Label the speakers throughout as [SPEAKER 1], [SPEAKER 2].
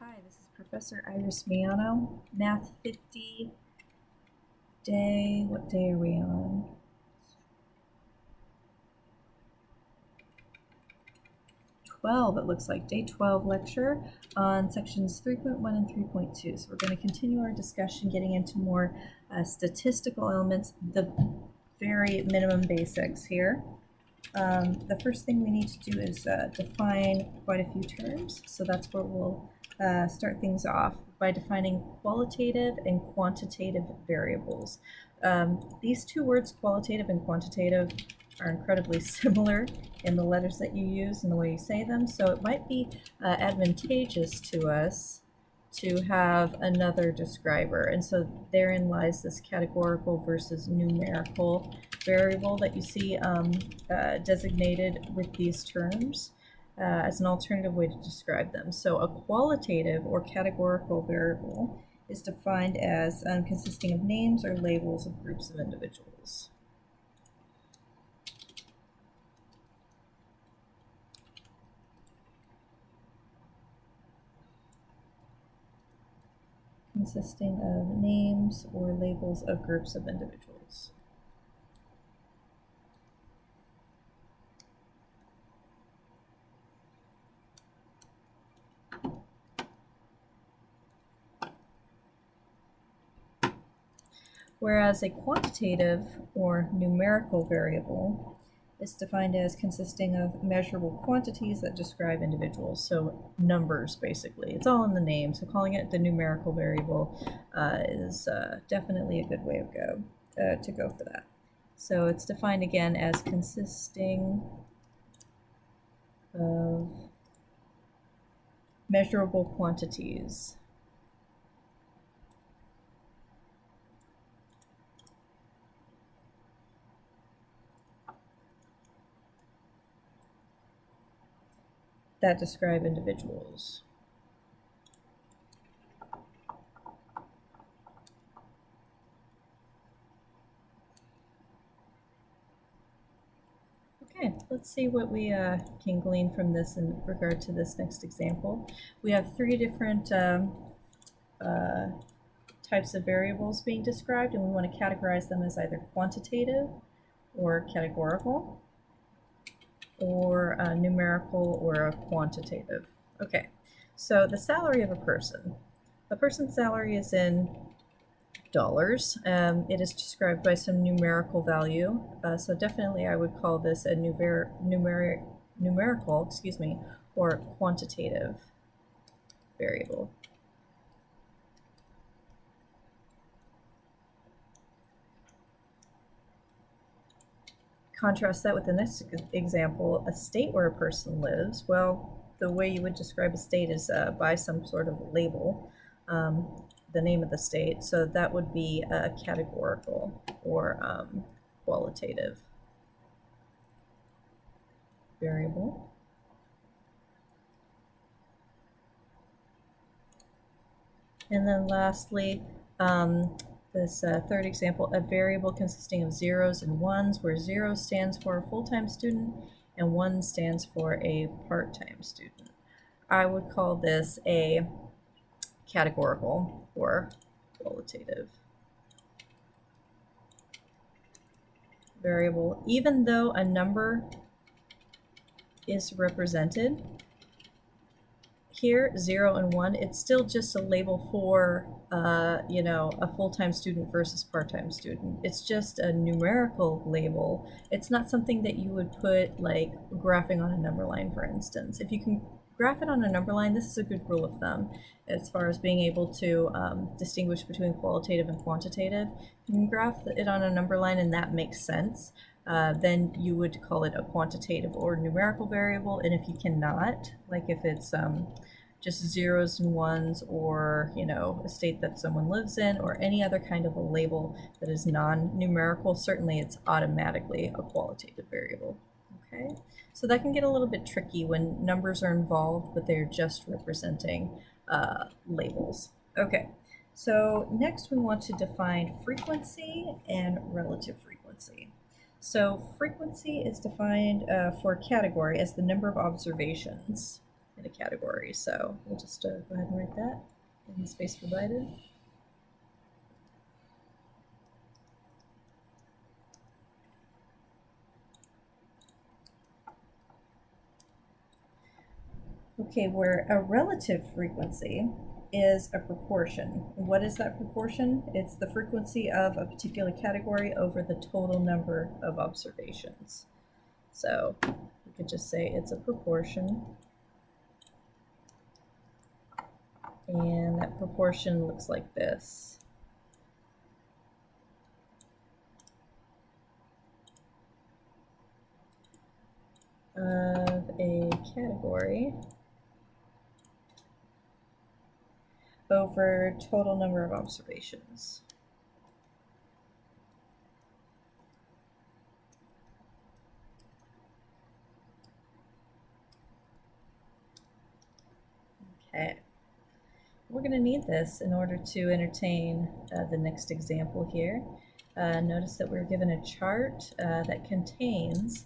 [SPEAKER 1] Hi, this is Professor Iris Miano, Math 50 Day, what day are we on? 12, it looks like, Day 12 lecture on sections 3.1 and 3.2. So we're going to continue our discussion, getting into more statistical elements, the very minimum basics here. The first thing we need to do is define quite a few terms. So that's where we'll start things off by defining qualitative and quantitative variables. These two words, qualitative and quantitative, are incredibly similar in the letters that you use and the way you say them, so it might be advantageous to us to have another describer. And so therein lies this categorical versus numerical variable that you see designated with these terms as an alternative way to describe them. So a qualitative or categorical variable is defined as consisting of names or labels of groups of individuals. Consisting of names or labels of groups of individuals. Whereas a quantitative or numerical variable is defined as consisting of measurable quantities that describe individuals, so numbers basically. It's all in the name, so calling it the numerical variable is definitely a good way to go for that. So it's defined again as consisting of measurable quantities. That describe individuals. Okay, let's see what we can glean from this in regard to this next example. We have three different types of variables being described, and we want to categorize them as either quantitative or categorical, or numerical or quantitative. Okay, so the salary of a person's salary is in dollars. It is described by some numerical value, so definitely I would call this a numerical, or quantitative variable. Contrast that with the next example, a state where a person lives. Well, the way you would describe a state is by some sort of label, the name of the state. So that would be a categorical or qualitative variable. And then lastly, this third example, a variable consisting of zeros and ones, where 0 stands for a full-time student and 1 stands for a part-time student. I would call this a categorical or qualitative variable. Even though a number is represented here, 0 and 1, it's still just a label for a full-time student versus part-time student. It's just a numerical label. It's not something that you would put like graphing on a number line, for instance. If you can graph it on a number line, this is a good rule of thumb as far as being able to distinguish between qualitative and quantitative. You can graph it on a number line and that makes sense. Then you would call it a quantitative or numerical variable. And if you cannot, like if it's just zeros and ones, or a state that someone lives in, or any other kind of a label that is non-numerical, certainly it's automatically a qualitative variable. Okay, so that can get a little bit tricky when numbers are involved, but they're just representing labels. Okay, so next we want to define frequency and relative frequency. So frequency is defined for a category as the number of observations in a category. So we'll just go ahead and write that in the space provided. Okay, where a relative frequency is a proportion. What is that proportion? It's the frequency of a particular category over the total number of observations. So we could just say it's a proportion. And that proportion looks like this. Of a category over total number of observations. Okay. We're going to need this in order to entertain the next example here. Notice that we're given a chart that contains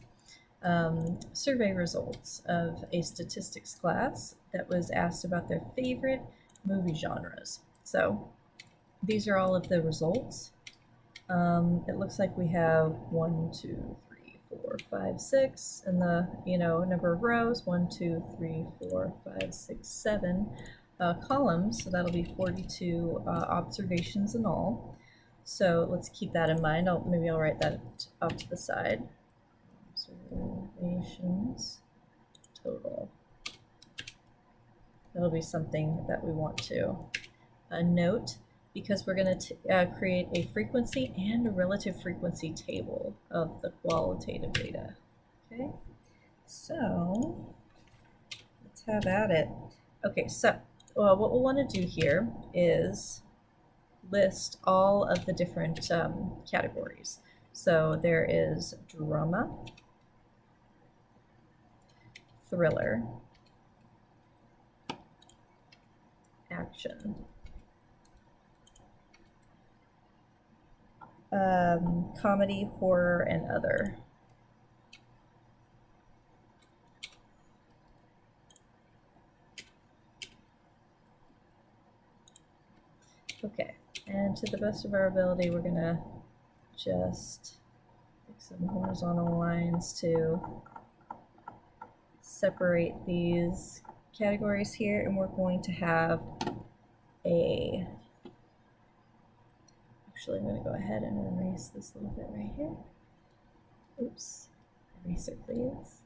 [SPEAKER 1] survey results of a statistics class that was asked about their favorite movie genres. So these are all of the results. It looks like we have 1, 2, 3, 4, 5, 6, and the number of rows 1, 2, 3, 4, 5, 6, 7 columns. So that'll be 42 observations in all. So let's keep that in mind. Maybe I'll write that off to the side. Observations total. That'll be something that we want to note, because we're going to create a frequency and a relative frequency table of the qualitative data. Okay, so let's have at it. Okay, so what we'll want to do here is list all of the different categories. So there is drama, thriller, action, comedy, horror, and other. Okay, and to the best of our ability, we're gonna just make some horizontal lines to separate these categories here, and we're going to have actually, I'm going to go ahead and erase this little bit right here. Oops, erase it please,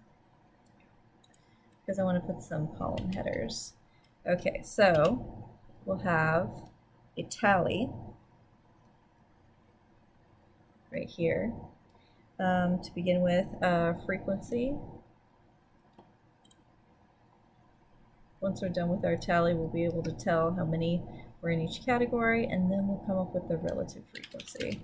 [SPEAKER 1] because I want to put some column headers. Okay, so we'll have a tally right here. To begin with, frequency. Once we're done with our tally, we'll be able to tell how many were in each category, and then we'll come up with the relative frequency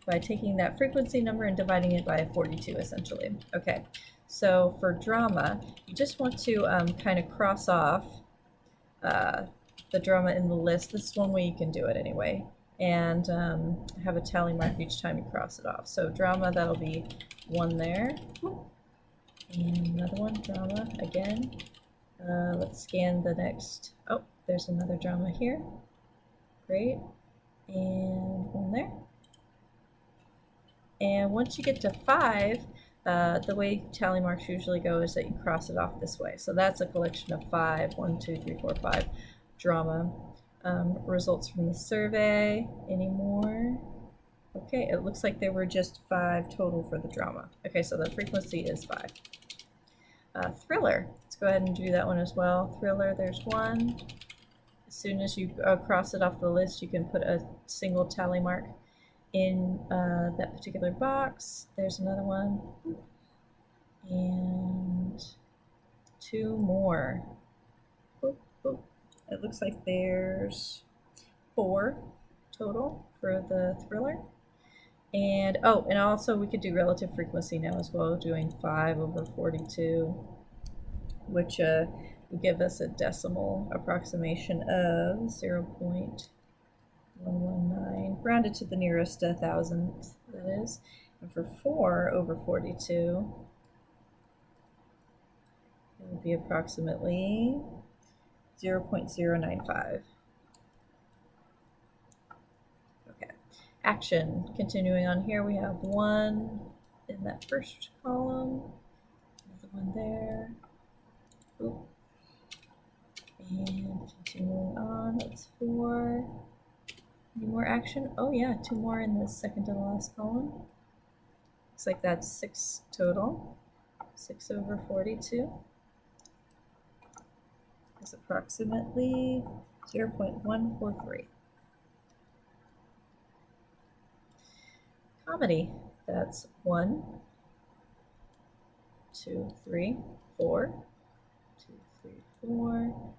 [SPEAKER 1] by taking that frequency number and dividing it by 42, essentially. Okay, so for drama, you just want to kind of cross off the drama in the list. This is one way you can do it anyway, and have a tally mark each time you cross it off. So drama, that'll be 1 there. And another one, drama again. Let's scan the next. Oh, there's another drama here. Great. And 1 there. And once you get to 5, the way tally marks usually go is that you cross it off this way. So that's a collection of 5. 1, 2, 3, 4, 5 drama. Results from the survey. Any more? Okay, it looks like there were just 5 total for the drama. Okay, so the frequency is 5. Thriller, let's go ahead and do that one as well. Thriller, there's 1. As soon as you cross it off the list, you can put a single tally mark in that particular box. There's another one. And 2 more. Boop, boop. It looks like there's 4 total for the thriller. And and also we could do relative frequency now as well, doing 5 over 42, which will give us a decimal approximation of 0.119, rounded to the nearest 1,000th, that is. And for 4 over 42, It would be approximately 0.095. Okay, action. Continuing on here, we have 1 in that first column, another one there. Oop. And continuing on, that's 4. Any more action? Oh yeah, 2 more in the second to the last column. Looks like that's 6 total. 6 over 42 is approximately 0.143. Comedy, that's 1, 2, 3, 4, 2, 3, 4,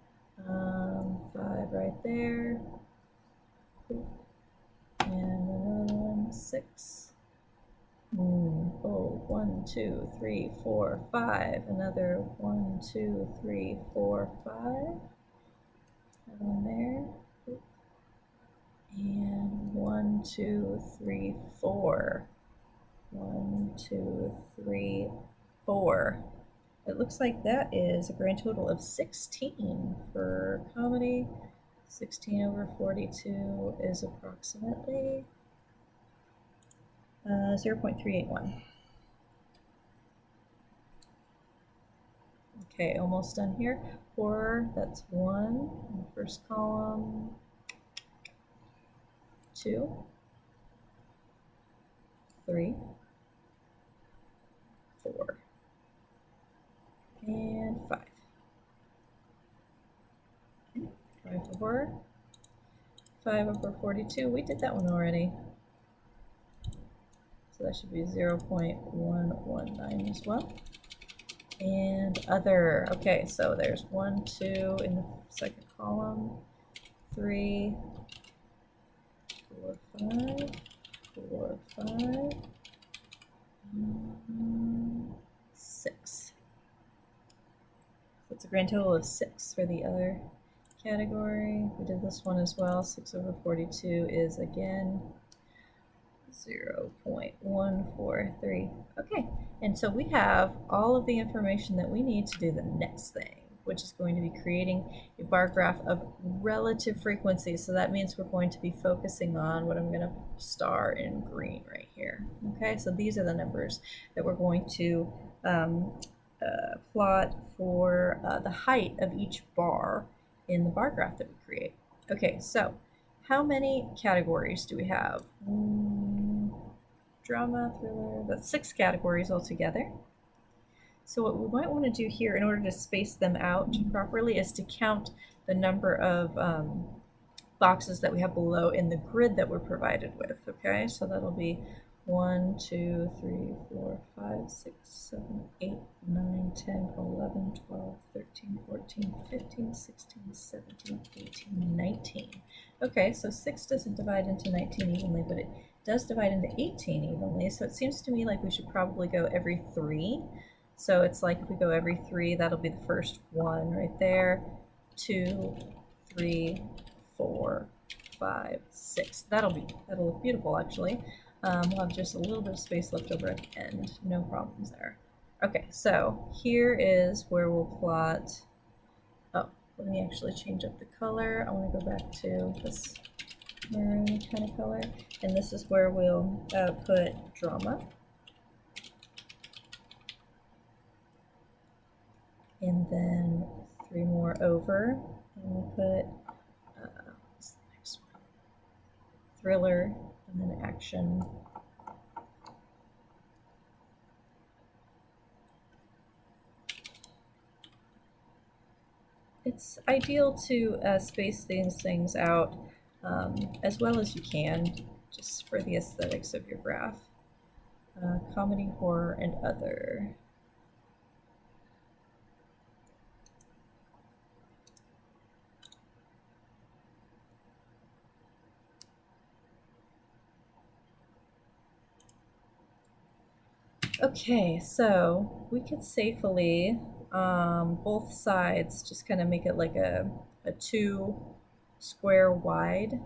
[SPEAKER 1] 5 right there, and another one, 6. Oh, 1, 2, 3, 4, 5. Another 1, 2, 3, 4, 5. Another one there. And 1, 2, 3, 4. 1, 2, 3, 4. It looks like that is a grand total of 16 for comedy. 16 over 42 is approximately 0.381. Okay, almost done here. Horror, that's 1 in the first column, 2, 3, 4, and 5. Okay, 5 for horror. 5 over 42, we did that one already. So that should be 0.119 as well. And other, okay, so there's 1, 2 in the second column, 3, 4, 5, 4, 5, 6. So it's a grand total of 6 for the other category. We did this one as well. 6 over 42 is again 0.143. Okay, and so we have all of the information that we need to do the next thing, which is going to be creating a bar graph of relative frequency. So that means we're going to be focusing on what I'm going to star in green right here. Okay, so these are the numbers that we're going to plot for the height of each bar in the bar graph that we create. Okay, so how many categories do we have? Drama, thriller, that's 6 categories altogether. So what we might want to do here in order to space them out properly is to count the number of boxes that we have below in the grid that we're provided with. Okay, so that'll be 1, 2, 3, 4, 5, 6, 7, 8, 9, 10, 11, 12, 13, 14, 15, 16, 17, 18, 19. Okay, so 6 doesn't divide into 19 evenly, but it does divide into 18 evenly. So it seems to me like we should probably go every 3. So it's like if we go every 3, that'll be the first one right there. 2, 3, 4, 5, 6. That'll look beautiful actually. We'll have just a little bit of space left over at the end. No problems there. Okay, so here is where we'll plot. Oh, let me actually change up the color. I want to go back to this maroon kind of color, and this is where we'll put drama. And then 3 more over, and we'll put what's the next one? Thriller, and then action. It's ideal to space these things out as well as you can, just for the aesthetics of your graph. Comedy, horror, and other. Okay, so we could safely both sides just kind of make it like a 2 square wide,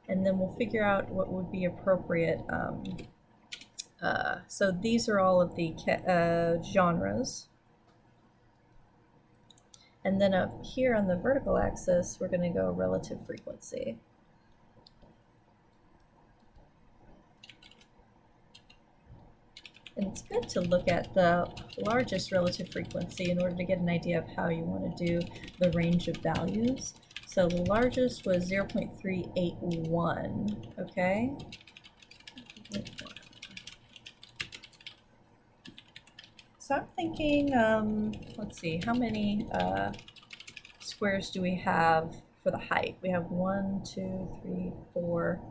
[SPEAKER 1] and then we'll figure out what would be appropriate. So these are all of the genres. And then up here on the vertical axis, we're going to go relative frequency. And it's good to look at the largest relative frequency in order to get an idea of how you want to do the range of values. So the largest was 0.381, okay? So I'm thinking, let's see, how many squares do we have for the height? We have 1, 2, 3, 4,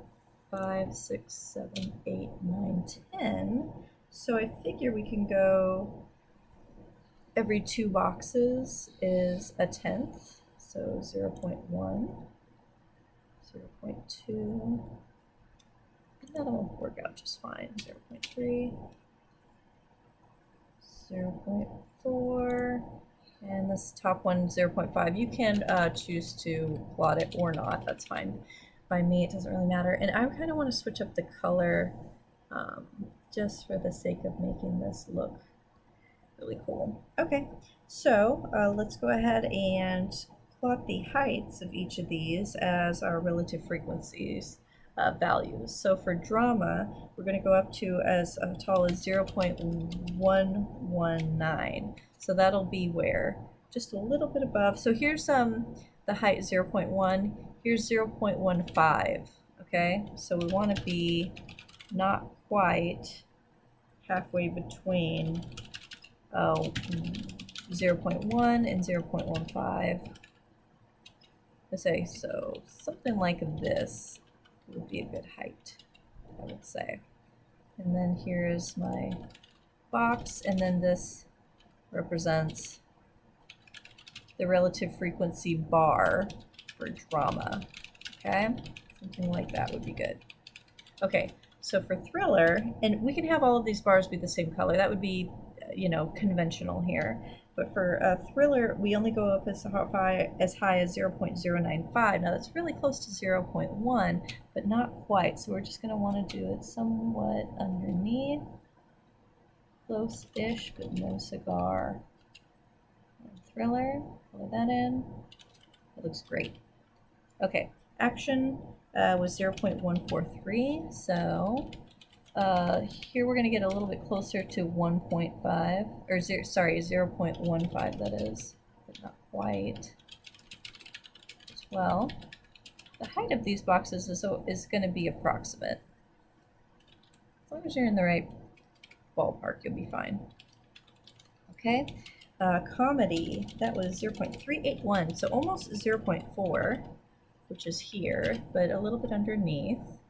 [SPEAKER 1] 5, 6, 7, 8, 9, 10. So I figure we can go every 2 boxes is a tenth. So 0.1, 0.2, and that'll work out just fine. 0.3, 0.4, and this top one 0.5. You can choose to plot it or not. That's fine by me. It doesn't really matter. And I kind of want to switch up the color just for the sake of making this look really cool. Okay, so let's go ahead and plot the heights of each of these as our relative frequencies values. So for drama, we're going to go up to as tall as 0.119. So that'll be where? Just a little bit above. So here's the height 0.1. Here's 0.15. Okay, so we want to be not quite halfway between 0.1 and 0.15. I say so something like this would be a good height, I would say. And then here's my box, and then this represents the relative frequency bar for drama. Okay, something like that would be good. Okay, so for thriller, and we can have all of these bars be the same color. That would be, you know, conventional here. But for thriller, we only go up as high as 0.095. Now that's really close to 0.1, but not quite. So we're just going to want to do it somewhat underneath, close-ish, but no cigar. Thriller, color that in. That looks great. Okay, action was 0.143. So here we're going to get a little bit closer to 1.5, or 0.15 that is, but not quite as well. The height of these boxes is going to be approximate. As long as you're in the right ballpark, you'll be fine. Okay, comedy, that was 0.381, so almost 0.4, which is here, but a little bit underneath.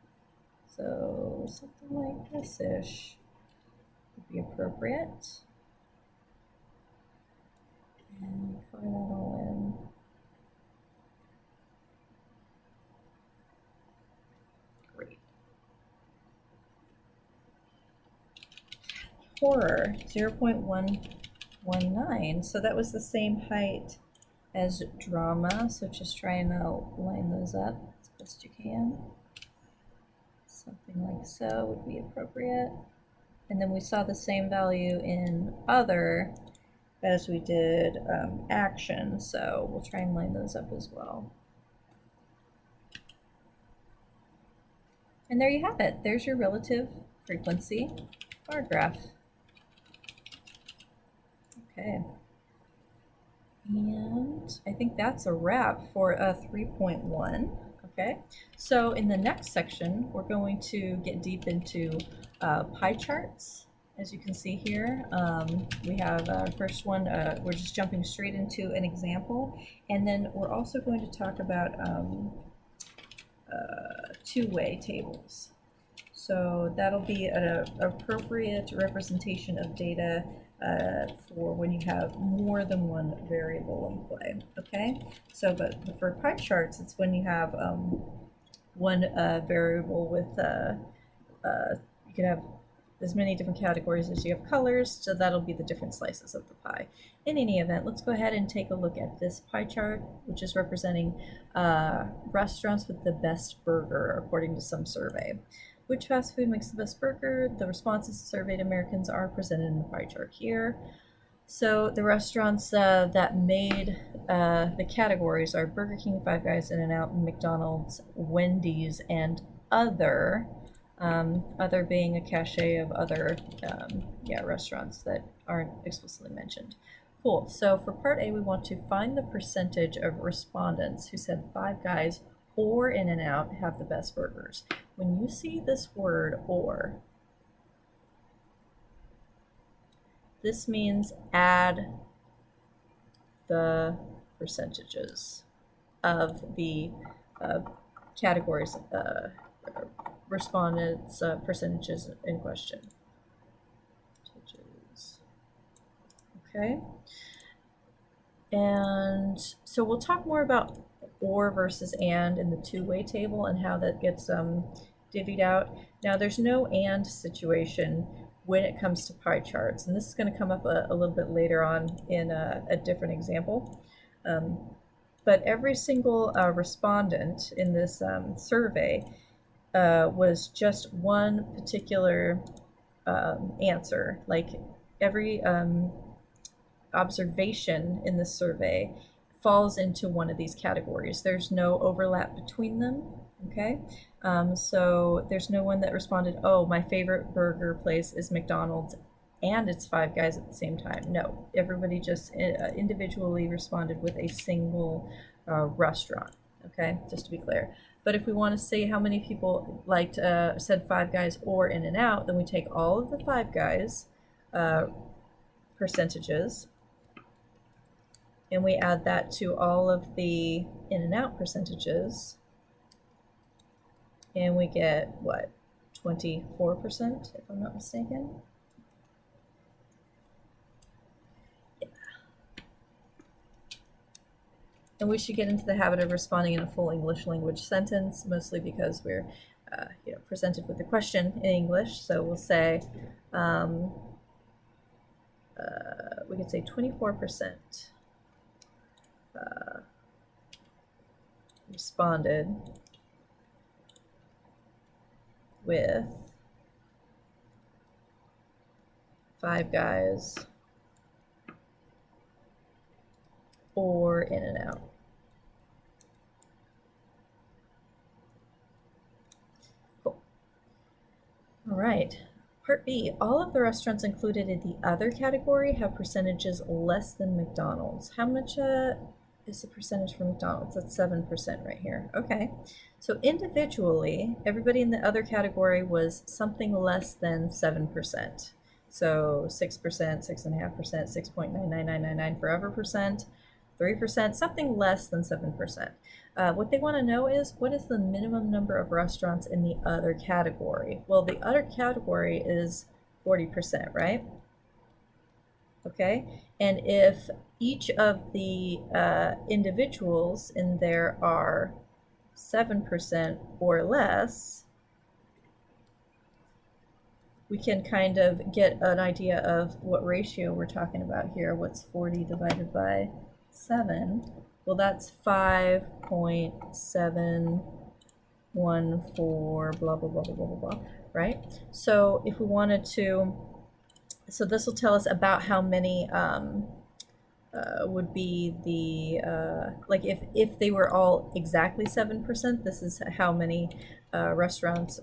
[SPEAKER 1] So something like this-ish would be appropriate. And color that all in. Great. Horror, 0.119. So that was the same height as drama. So just try and line those up as best you can. Something like so would be appropriate. And then we saw the same value in other as we did action, so we'll try and line those up as well. And there you have it. There's your relative frequency bar graph. Okay. And I think that's a wrap for 3.1. Okay, so in the next section, we're going to get deep into pie charts. As you can see here, we have our first one, we're just jumping straight into an example, and then we're also going to talk about two-way tables. So that'll be an appropriate representation of data for when you have more than one variable in play, okay? So, but for pie charts, it's when you have one variable with, you can have as many different categories as you have colors, so that'll be the different slices of the pie. In any event, let's go ahead and take a look at this pie chart, which is representing restaurants with the best burger, according to some survey. Which fast food makes the best burger? The responses to surveyed Americans are presented in the pie chart here. So the restaurants that made the categories are Burger King, Five Guys, In-N-Out, McDonald's, Wendy's, and other. Other being a cachet of other restaurants that aren't explicitly mentioned. Cool. So for part A, we want to find the percentage of respondents who said Five Guys or In-N-Out have the best burgers. When you see this word or, this means add the percentages of the categories, respondents' percentages in question. Okay. And so we'll talk more about or versus and in the two-way table and how that gets divvied out. Now there's no and situation when it comes to pie charts, and this is going to come up a little bit later on in a different example. But every single respondent in this survey was just one particular answer. Like every observation in the survey falls into one of these categories. There's no overlap between them, okay? So there's no one that responded, oh, my favorite burger place is McDonald's and it's Five Guys at the same time. No, everybody just individually responded with a single restaurant, okay, just to be clear. But if we want to see how many people liked, said Five Guys or In-N-Out, then we take all of the Five Guys percentages and we add that to all of the In-N-Out percentages, and we get, what, 24%, if I'm not mistaken? Yeah. And we should get into the habit of responding in a full English language sentence, mostly because we're presented with the question in English. So we'll say, we could say 24% responded with Five Guys or In-N-Out. Cool. All right. Part B, all of the restaurants included in the other category have percentages less than McDonald's. How much is the percentage for McDonald's? That's 7% right here. Okay. So individually, everybody in the other category was something less than 7%. So 6%, 6.5%, 6.99999 forever percent, 3%, something less than 7%. What they want to know is, what is the minimum number of restaurants in the other category? Well, the other category is 40%, right? Okay, and if each of the individuals in there are 7% or less, we can kind of get an idea of what ratio we're talking about here. What's 40 divided by 7? Well, that's 5.714, blah, blah, blah, blah, blah, blah, blah, right? So if we wanted to, so this will tell us about how many would be the, like if they were all exactly 7%, this is how many restaurants,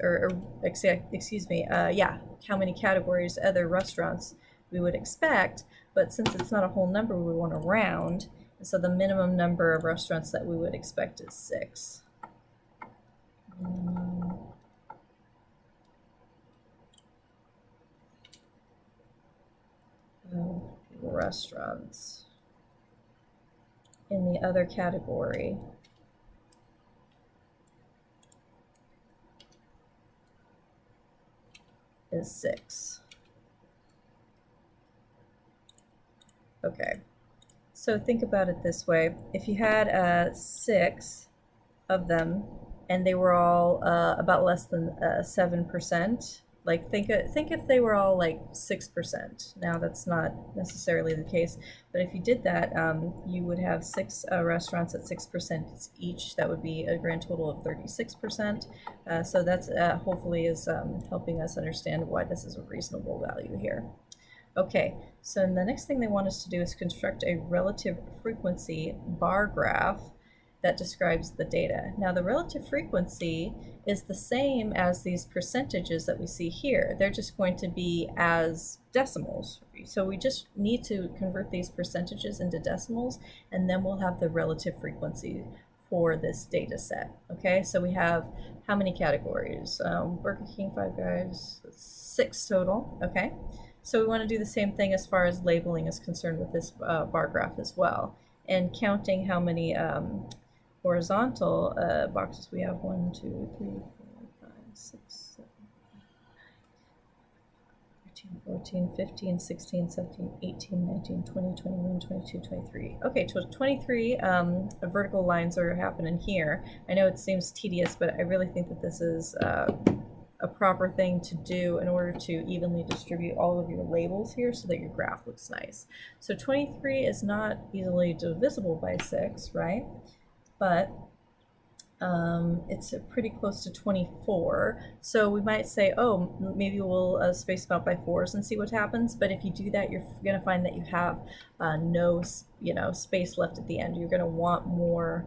[SPEAKER 1] excuse me, yeah, how many categories, other restaurants we would expect. But since it's not a whole number, we want to round. So the minimum number of restaurants that we would expect is 6. Restaurants in the other category is 6. Okay. So think about it this way. If you had 6 of them and they were all about less than 7%, like think if they were all like 6%. Now that's not necessarily the case, but if you did that, you would have 6 restaurants at 6% each. That would be a grand total of 36%. So that's hopefully is helping us understand why this is a reasonable value here. Okay, so the next thing they want us to do is construct a relative frequency bar graph that describes the data. Now the relative frequency is the same as these percentages that we see here. They're just going to be as decimals. So we just need to convert these percentages into decimals, and then we'll have the relative frequency for this data set. Okay, so we have how many categories? Burger King, Five Guys, 6 total. Okay, so we want to do the same thing as far as labeling is concerned with this bar graph as well, and counting how many horizontal boxes we have. 1, 2, 3, 4, 5, 6, 7, 13, 14, 15, 16, 17, 18, 19, 20, 21, 22, 23. Okay, 23 vertical lines are happening here. I know it seems tedious, but I really think that this is a proper thing to do in order to evenly distribute all of your labels here so that your graph looks nice. So 23 is not easily divisible by 6, right? But it's pretty close to 24. So we might say, oh, maybe we'll space them out by 4s and see what happens. But if you do that, you're going to find that you have no, space left at the end. You're going to want more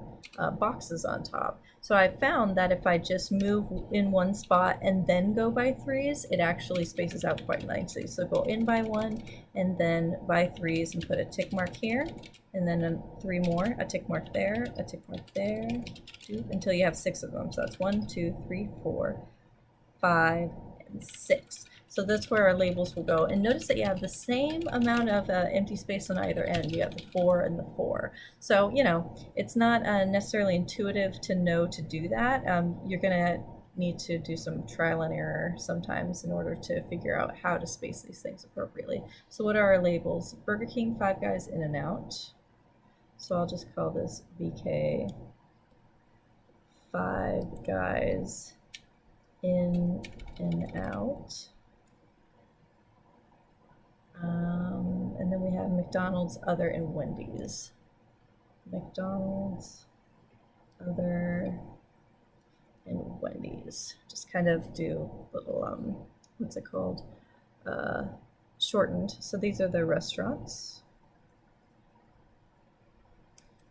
[SPEAKER 1] boxes on top. So I found that if I just move in one spot and then go by 3s, it actually spaces out quite nicely. So go in by 1 and then by 3s and put a tick mark here, and then 3 more, a tick mark there, a tick mark there, 2, until you have 6 of them. So that's 1, 2, 3, 4, 5, and 6. So that's where our labels will go. And notice that you have the same amount of empty space on either end. You have the 4 and the 4. So, it's not necessarily intuitive to know to do that. You're going to need to do some trial and error sometimes in order to figure out how to space these things appropriately. So what are our labels? Burger King, Five Guys, In and Out. So I'll just call this BK, Five Guys, In and Out. And then we have McDonald's, Other, and Wendy's. McDonald's, Other, and Wendy's. Just kind of do little, what's it called? Shortened. So these are the restaurants.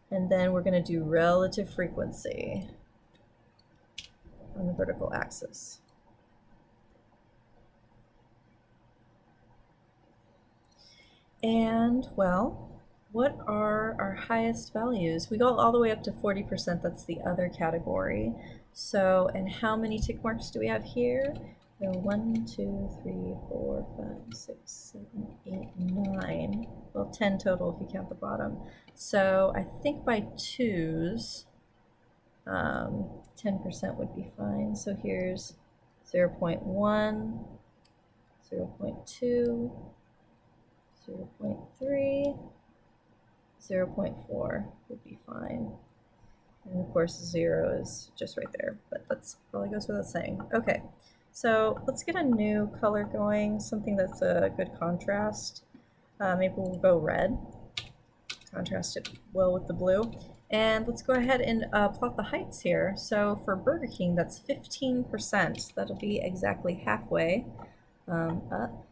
[SPEAKER 1] And then we're going to do relative frequency on the vertical axis. And, well, what are our highest values? We go all the way up to 40%. That's the other category. So, and how many tick marks do we have here? 1, 2, 3, 4, 5, 6, 7, 8, 9. Well, 10 total if you count the bottom. So I think by 2s, 10% would be fine. So here's 0.1, 0.2, 0.3, 0.4 would be fine. And of course 0 is just right there, but that's probably goes without saying. Okay, so let's get a new color going, something that's a good contrast. Maybe we'll go red, contrast it well with the blue. And let's go ahead and plot the heights here. So for Burger King, that's 15%. That'll be exactly halfway up.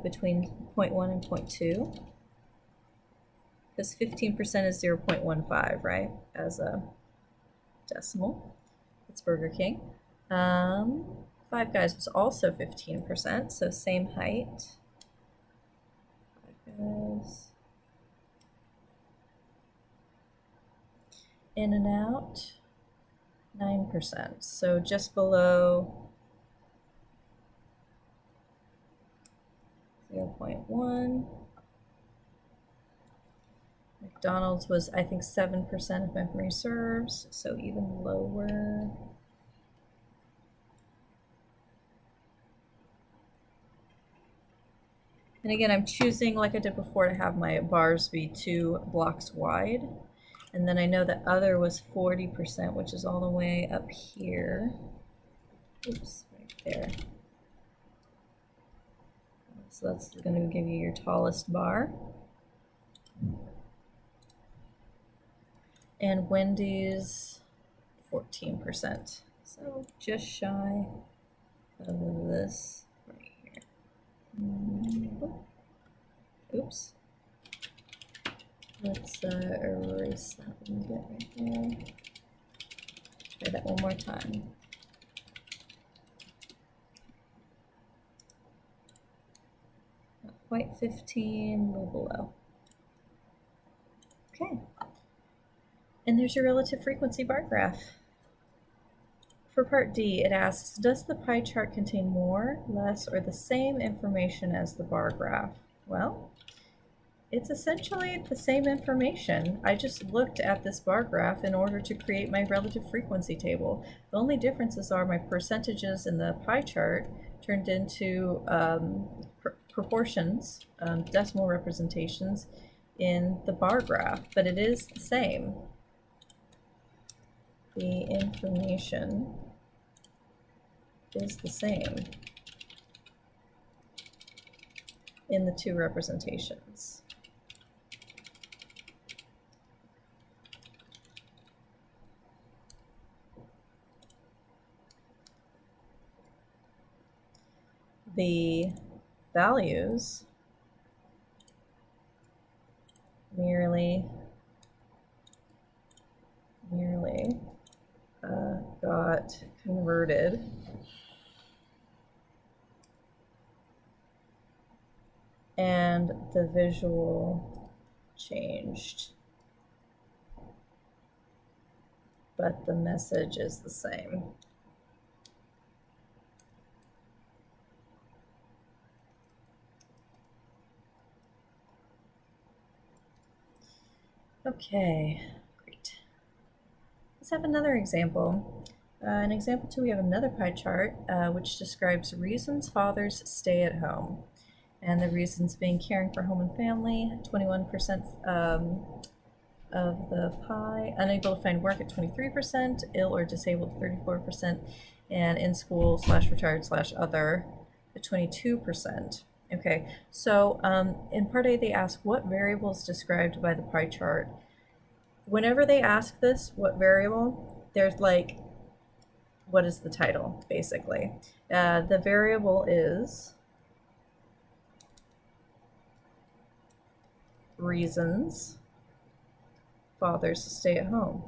[SPEAKER 1] Between 0.1 and 0.2, because 15% is 0.15, right, as a decimal. It's Burger King. Five Guys was also 15%, so same height. Five Guys. In and Out, 9%, so just below 0.1. McDonald's was, I think, 7% if memory serves, so even lower. And again, I'm choosing, like I did before, to have my bars be 2 blocks wide. And then I know that Other was 40%, which is all the way up here. Oops, right there. So that's going to give you your tallest bar. And Wendy's, 14%. So just shy of this right here. Oops. Let's erase that one bit right there. Try that one more time. Not quite 15, a little below. Okay. And there's your relative frequency bar graph. For part D, it asks, does the pie chart contain more, less, or the same information as the bar graph? Well, it's essentially the same information. I just looked at this bar graph in order to create my relative frequency table. The only differences are my percentages in the pie chart turned into proportions, decimal representations in the bar graph, but it is the same. The information is the same in the two representations. The values merely got converted and the visual changed, but the message is the same. Okay, great. Let's have another example. In example 2, we have another pie chart which describes reasons fathers stay at home. And the reasons being caring for home and family, 21% of the pie, unable to find work at 23%, ill or disabled 34%, and in school / retired / other at 22%. Okay, so in part A they ask what variable is described by the pie chart. Whenever they ask this, what variable, there's like, what is the title, basically. The variable is reasons fathers stay at home.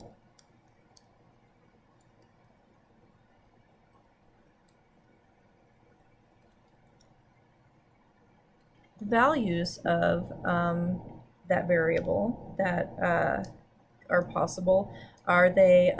[SPEAKER 1] The values of that variable that are possible, are they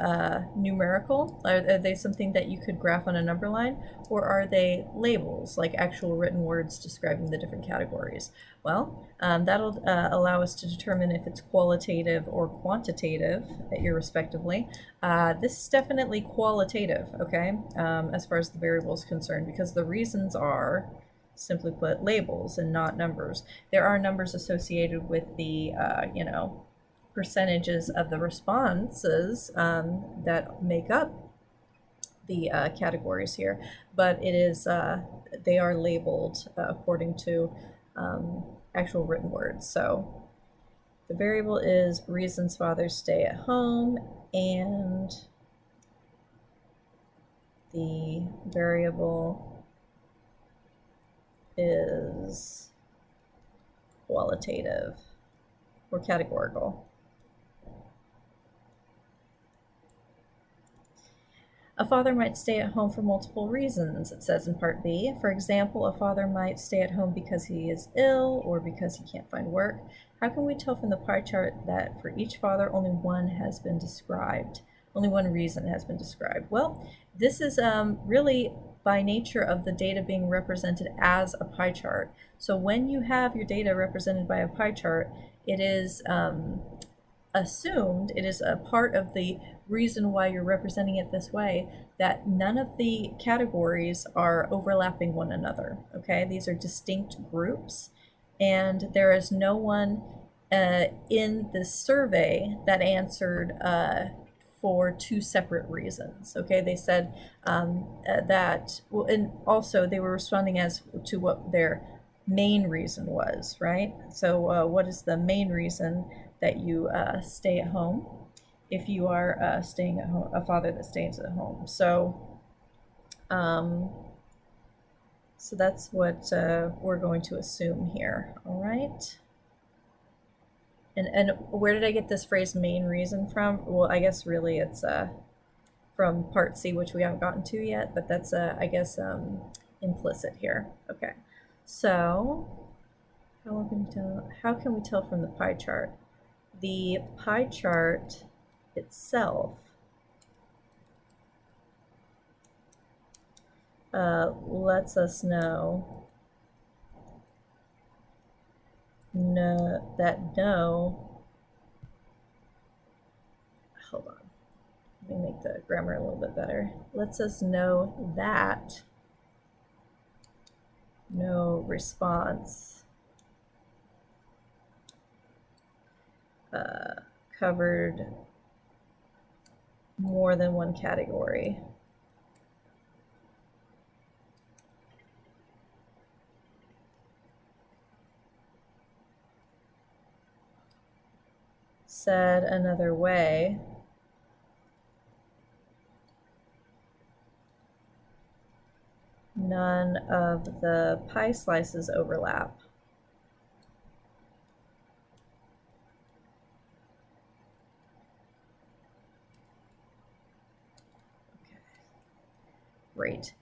[SPEAKER 1] numerical? Are they something that you could graph on a number line? Or are they labels, like actual written words describing the different categories? Well, that'll allow us to determine if it's qualitative or quantitative, irrespectively. This is definitely qualitative, okay, as far as the variable is concerned, because the reasons are, simply put, labels and not numbers. There are numbers associated with the, percentages of the responses that make up the categories here, but it is they are labeled according to actual written words. So the variable is reasons fathers stay at home, and the variable is qualitative or categorical. A father might stay at home for multiple reasons, it says in part B. For example, a father might stay at home because he is ill or because he can't find work. How can we tell from the pie chart that for each father only one has been described? Only one reason has been described? Well, this is really by nature of the data being represented as a pie chart. So when you have your data represented by a pie chart, it is assumed, it is a part of the reason why you're representing it this way, that none of the categories are overlapping one another, okay? These are distinct groups, and there is no one in this survey that answered for two separate reasons, okay? They said that, well, and also they were responding as to what their main reason was, right? So what is the main reason that you stay at home if you are staying at home, a father that stays at home? So So that's what we're going to assume here, all right? And where did I get this phrase main reason from? Well, I guess really it's from part C, which we haven't gotten to yet, but that's, I guess, implicit here. Okay, so how can we tell from the pie chart? The pie chart itself lets us know that hold on, let me make the grammar a little bit better. Lets us know that no response covered more than one category. Said another way, none of the pie slices overlap. Okay. Great.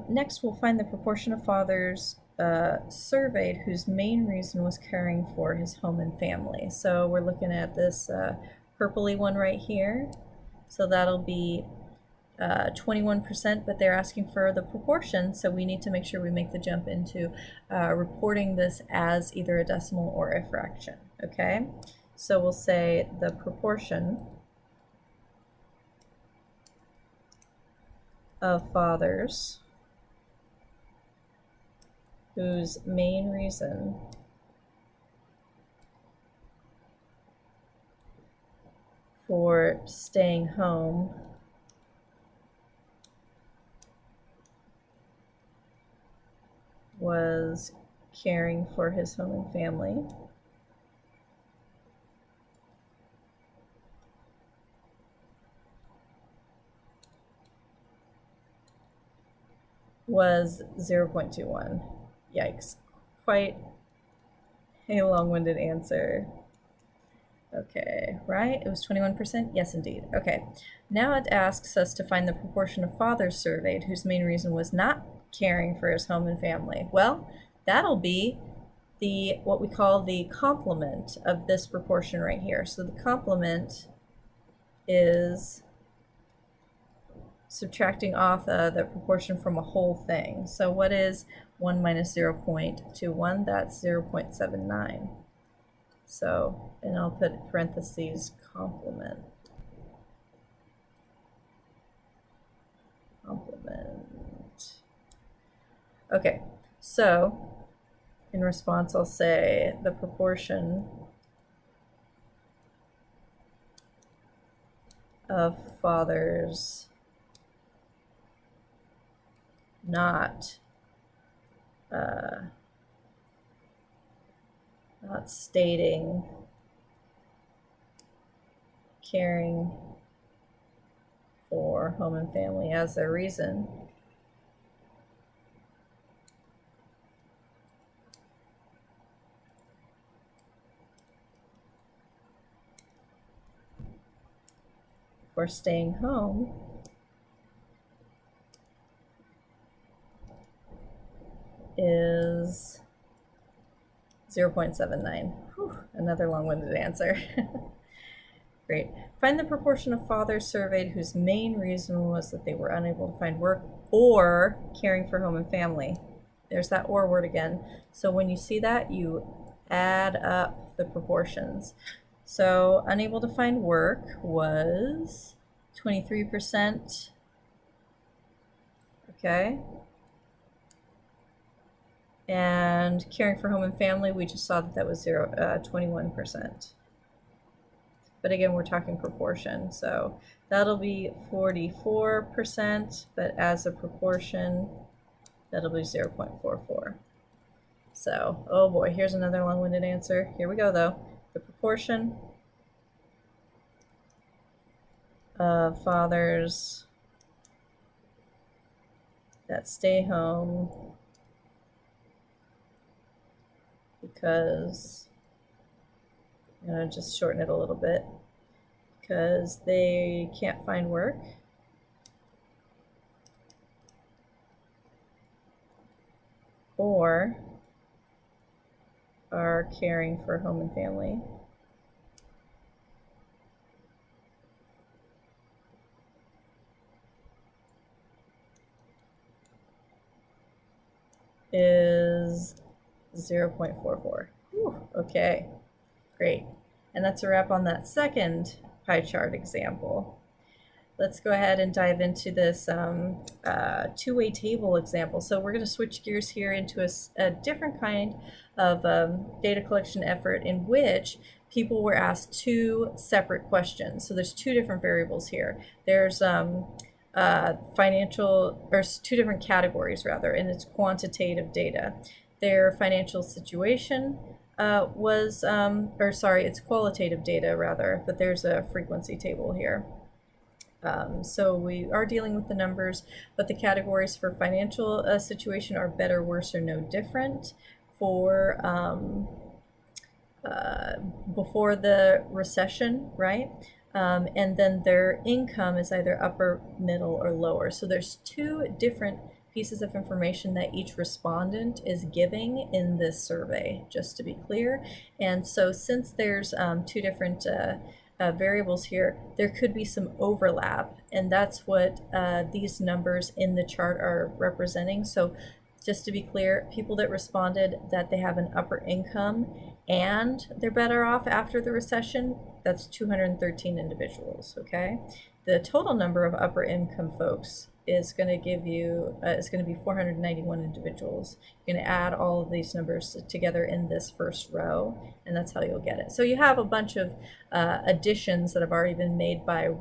[SPEAKER 1] Next, we'll find the proportion of fathers surveyed whose main reason was caring for his home and family. So we're looking at this purpley one right here. So that'll be 21%, but they're asking for the proportion, so we need to make sure we make the jump into reporting this as either a decimal or a fraction, okay? So we'll say the proportion of fathers whose main reason for staying home was caring for his home and family was 0.21. Yikes. Quite a long-winded answer. Okay, right? It was 21%? Yes, indeed. Okay. Now it asks us to find the proportion of fathers surveyed whose main reason was not caring for his home and family. Well, that'll be the what we call the complement of this proportion right here. So the complement is subtracting off the proportion from a whole thing. So what is 1 minus 0.21? That's 0.79. So, and I'll put parentheses complement. Okay, so in response I'll say the proportion of fathers not stating caring for home and family as their reason for staying home is 0.79. Another long-winded answer. Great. Find the proportion of fathers surveyed whose main reason was that they were unable to find work or caring for home and family. There's that or word again. So when you see that, you add up the proportions. So unable to find work was 23%. Okay. And caring for home and family, we just saw that that was 21%. But again, we're talking proportion, so that'll be 44%, but as a proportion, that'll be 0.44. So, oh boy, here's another long-winded answer. Here we go, though. The proportion of fathers that stay home because I'm going to just shorten it a little bit, because they can't find work. Or are caring for home and family. Is 0.44. Okay, great. And that's a wrap on that second pie chart example. Let's go ahead and dive into this two-way table example. So we're going to switch gears here into a different kind of data collection effort in which people were asked two separate questions. So there's two different variables here. There's financial, or two different categories rather, and it's quantitative data. Their financial situation it's qualitative data rather, but there's a frequency table here. So we are dealing with the numbers, but the categories for financial situation are better, worse, or no different for before the recession, right? And then their income is either upper, middle, or lower. So there's two different pieces of information that each respondent is giving in this survey, just to be clear. And so since there's two different variables here, there could be some overlap, and that's what these numbers in the chart are representing. So just to be clear, people that responded that they have an upper income and they're better off after the recession, that's 213 individuals, okay? The total number of upper income folks is going to give you, is going to be 491 individuals. You're going to add all of these numbers together in this first row, and that's how you'll get it. So you have a bunch of additions that have already been made by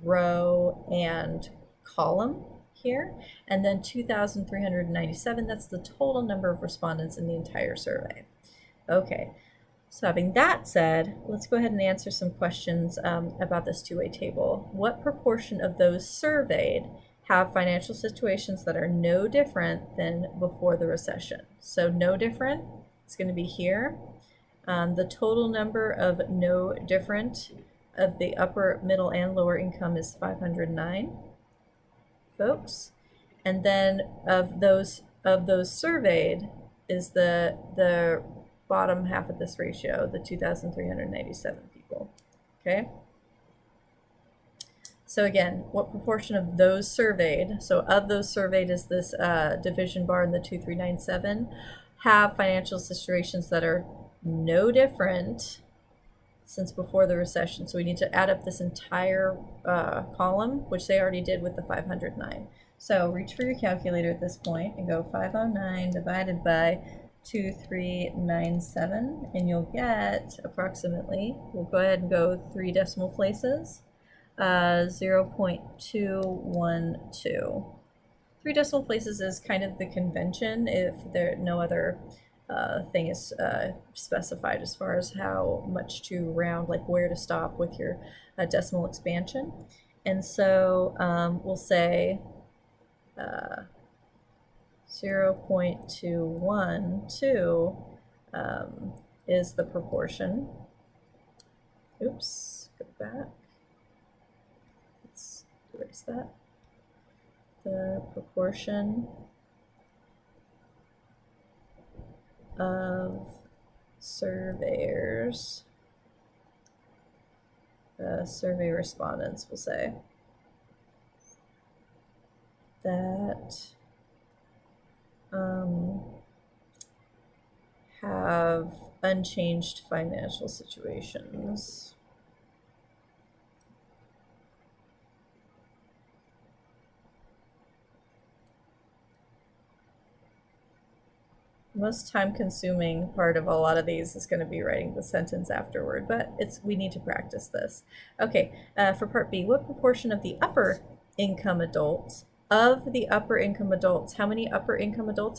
[SPEAKER 1] row and column here, and then 2,397, that's the total number of respondents in the entire survey. Okay, so having that said, let's go ahead and answer some questions about this two-way table. What proportion of those surveyed have financial situations that are no different than before the recession? So no different, it's going to be here. The total number of no different of the upper, middle, and lower income is 509 folks. And then of those surveyed is the bottom half of this ratio, the 2,397 people, okay? So again, what proportion of those surveyed, so of those surveyed is this division bar in the 2397, have financial situations that are no different since before the recession. So we need to add up this entire column, which they already did with the 509. So reach for your calculator at this point and go 509 divided by 2397, and you'll get approximately, we'll go ahead and go 3 decimal places, 0.212. 3 decimal places is kind of the convention if there no other thing is specified as far as how much to round, like where to stop with your decimal expansion. And so we'll say 0.212 is the proportion. Oops, go back. Let's erase that. The proportion of surveyors, survey respondents, we'll say, that have unchanged financial situations. Most time-consuming part of a lot of these is going to be writing the sentence afterward, but we need to practice this. Okay, for part B, what proportion of the upper income adults, how many upper income adults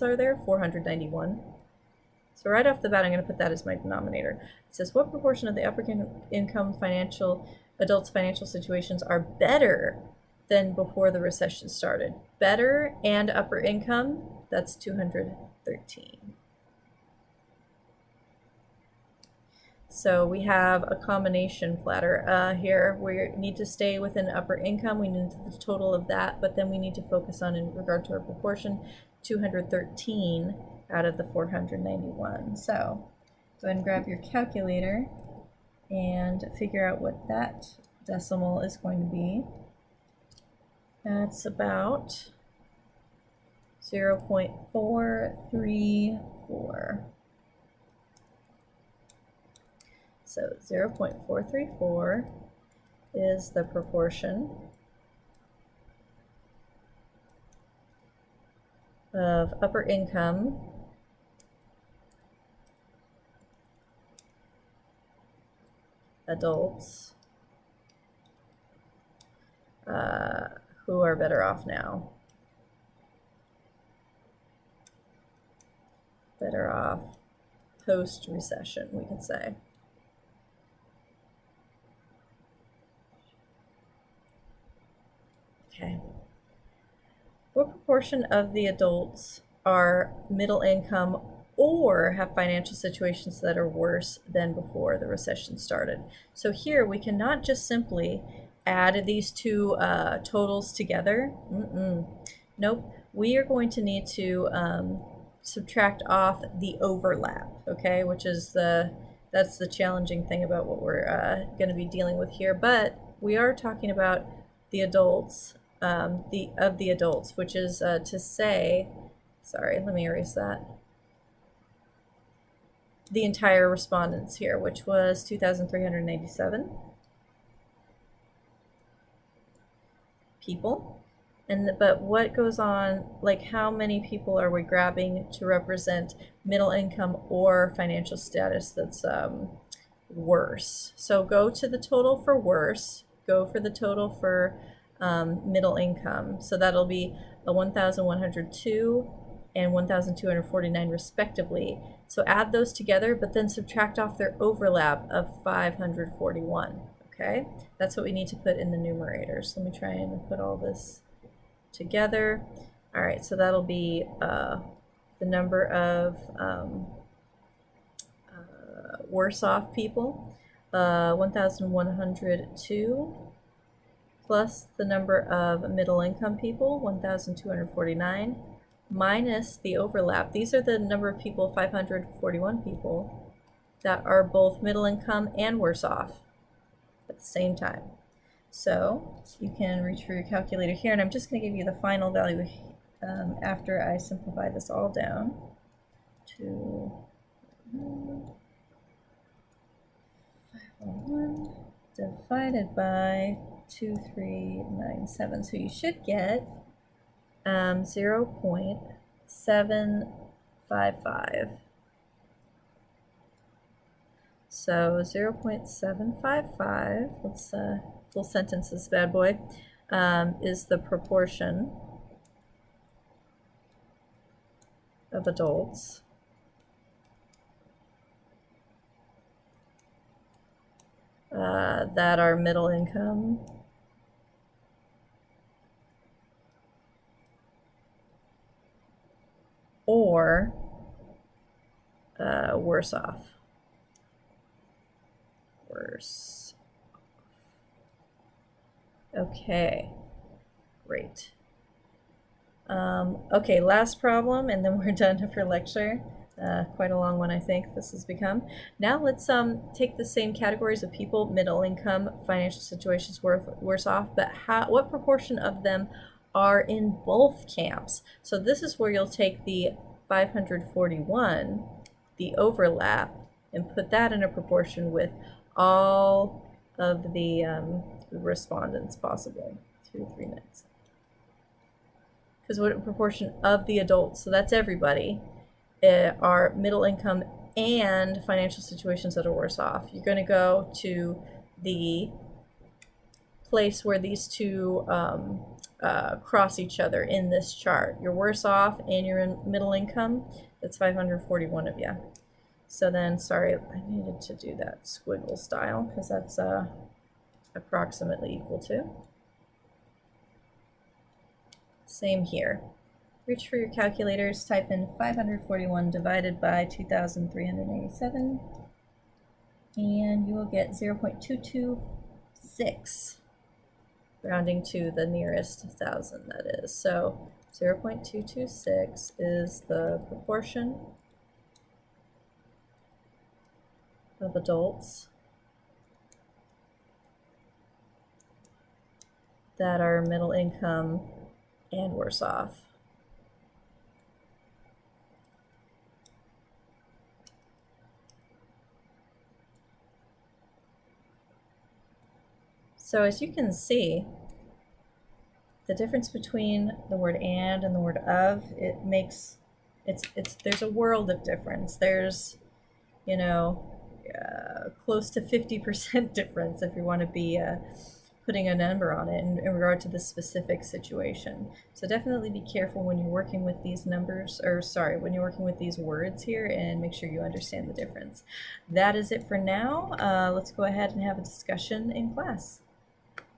[SPEAKER 1] are there? 491. So right off the bat, I'm going to put that as my denominator. It says, what proportion of the upper income adults' financial situations are better than before the recession started? Better and upper income, that's 213. So we have a combination platter here. We need to stay within upper income. We need the total of that, but then we need to focus on, in regard to our proportion, 213 out of the 491. So go ahead and grab your calculator and figure out what that decimal is going to be. That's about 0.434. So 0.434 is the proportion of upper income adults who are better off now. Better off post-recession, we could say. Okay. What proportion of the adults are middle income or have financial situations that are worse than before the recession started? So here we cannot just simply add these two totals together. Nope. We are going to need to subtract off the overlap, okay, which is that's the challenging thing about what we're going to be dealing with here. But we are talking about the adults, the adults, which is to say, sorry, let me erase that. The entire respondents here, which was 2,397 people. But what goes on, like how many people are we grabbing to represent middle income or financial status that's worse? So go to the total for worse, go for the total for middle income. So that'll be a 1,102 and 1,249 respectively. So add those together, but then subtract off their overlap of 541. Okay, that's what we need to put in the numerators. Let me try and put all this together. All right, so that'll be the number of worse off people, 1,102, plus the number of middle income people, 1,249, minus the overlap. These are the number of people, 541 people, that are both middle income and worse off at the same time. So you can reach for your calculator here, and I'm just going to give you the final value after I simplify this all down to 501 divided by 2397. So you should get 0.755. So 0.755, let's full sentence this bad boy, is the proportion of adults that are middle income or worse off. Worse. Okay, great. Okay, last problem, and then we're done for lecture. Quite a long one, I think this has become. Now let's take the same categories of people: middle income, financial situations worse off, but what proportion of them are in both camps? So this is where you'll take the 541, the overlap, and put that in a proportion with all of the respondents possible. 2, 3 minutes. Because what proportion of the adults, so that's everybody, are middle income and financial situations that are worse off. You're going to go to the place where these two cross each other in this chart. You're worse off and you're in middle income. That's 541 of you. So then, sorry, I needed to do that squiggle style because that's approximately equal to. Same here. Reach for your calculators, type in 541 divided by 2,387, and you will get 0.226, rounding to the nearest 1,000, that is. So 0.226 is the proportion of adults that are middle income and worse off. So as you can see, the difference between the word and the word of, it makes, there's a world of difference. There's, you know, close to 50% difference if you want to be putting a number on it in regard to this specific situation. So definitely be careful when you're working with these numbers, or sorry, when you're working with these words here, and make sure you understand the difference. That is it for now. Let's go ahead and have a discussion in class.